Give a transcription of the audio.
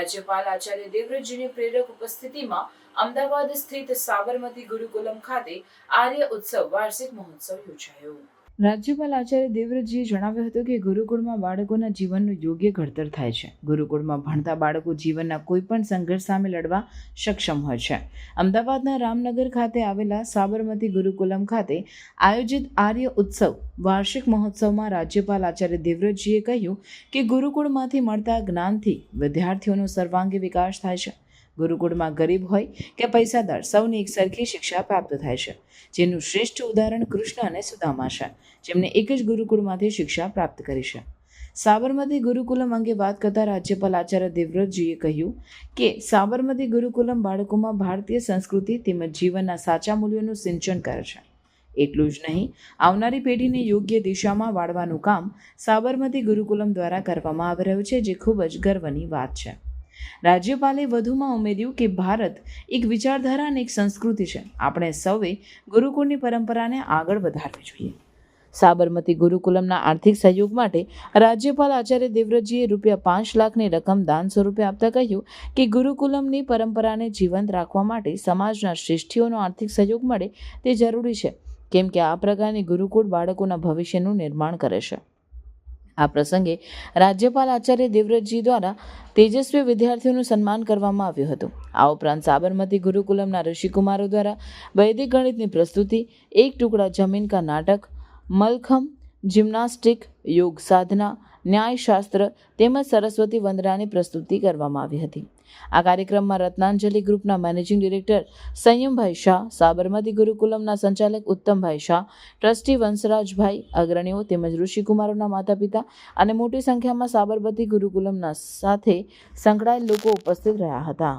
રાજ્યપાલ આચાર્ય દેવવ્રતજીની પ્રેરક ઉપસ્થિતિમાં અમદાવાદ સ્થિત સાબરમતી ગુરુકુલમ ખાતે આર્ય ઉત્સવ વાર્ષિક મહોત્સવ યોજાયો. રાજ્યપાલ આચાર્ય દેવવ્રતજીએ જણાવ્યું હતું કે ગુરુકુળમાં બાળકોના જીવનનું યોગ્ય ઘડતર થાય છે. ગુરુકુળમાં ભણતા બાળકો જીવનના કોઈ પણ સંઘર્ષ સામે લડવા સક્ષમ હોય છે. અમદાવાદના રામનગર ખાતે આવેલા સાબરમતી ગુરુકુલમ ખાતે આયોજિત આર્ય ઉત્સવ વાર્ષિક મહોત્સવમાં રાજ્યપાલ આચાર્ય દેવવ્રતજીએ કહ્યું કે ગુરુકુળમાંથી મળતા જ્ઞાનથી વિદ્યાર્થીઓનો સર્વાંગી વિકાસ થાય છે. ગુરુકુળમાં ગરીબ હોય કે પૈસાદાર સૌને એક સરખી શિક્ષા પ્રાપ્ત થાય છે, જેનું શ્રેષ્ઠ ઉદાહરણ કૃષ્ણ અને સુદામા છે, જેમણે એક જ ગુરુકુળમાંથી શિક્ષા પ્રાપ્ત કરી છે. સાબરમતી ગુરુકુલમ અંગે વાત કરતા રાજ્યપાલ આચાર્ય દેવવ્રતજીએ કહ્યું કે સાબરમતી ગુરુકુલમ બાળકોમાં ભારતીય સંસ્કૃતિ તેમજ જીવનના સાચા મૂલ્યોનું સિંચન કરે છે. એટલું જ નહીં, આવનારી પેઢીને યોગ્ય દિશામાં વાળવાનું કામ સાબરમતી ગુરુકુલમ દ્વારા કરવામાં આવી રહ્યું છે, જે ખૂબ જ ગર્વની વાત છે. રાજ્યપાલે વધુમાં ઉમેર્યું કે ભારત એક વિચારધારા અને એક સંસ્કૃતિ છે. આપણે સૌએ ગુરુકુળની પરંપરાને આગળ વધારવી જોઈએ. સાબરમતી ગુરુકુલમના આર્થિક સહયોગ માટે રાજ્યપાલ આચાર્ય દેવવ્રતજીએ ₹5 લાખની રકમ દાન સ્વરૂપે આપતા કહ્યું કે ગુરુકુલમની પરંપરાને જીવંત રાખવા માટે સમાજના શ્રેષ્ઠીઓનો આર્થિક સહયોગ મળે તે જરૂરી છે, કેમ કે આ પ્રકારની ગુરુકુળ બાળકોના ભવિષ્યનું નિર્માણ કરે છે. આ પ્રસંગે રાજ્યપાલ આચાર્ય દેવવ્રતજી દ્વારા તેજસ્વી વિદ્યાર્થીઓનું સન્માન કરવામાં આવ્યું હતું. આ ઉપરાંત સાબરમતી ગુરુકુલમના ઋષિકુમારો દ્વારા વૈદિક ગણિતની પ્રસ્તુતિ, એક ટુકડા જમીન કા નાટક, મલખમ, જિમ્નાસ્ટિક, યોગ સાધના, ન્યાયશાસ્ત્ર તેમજ સરસ્વતી વંદનાની પ્રસ્તુતિ કરવામાં આવી હતી. આ કાર્યક્રમમાં રત્નાંજલિ ગ્રુપના મેનેજિંગ ડિરેક્ટર સંયમભાઈ શાહ, સાબરમતી ગુરુકુલમના સંચાલક ઉત્તમભાઈ શાહ, ટ્રસ્ટી વંશરાજભાઈ, અગ્રણીઓ તેમજ ઋષિકુમારોના માતા પિતા અને મોટી સંખ્યામાં સાબરમતી ગુરુકુલમના સાથે સંકળાયેલ લોકો ઉપસ્થિત રહ્યા હતા.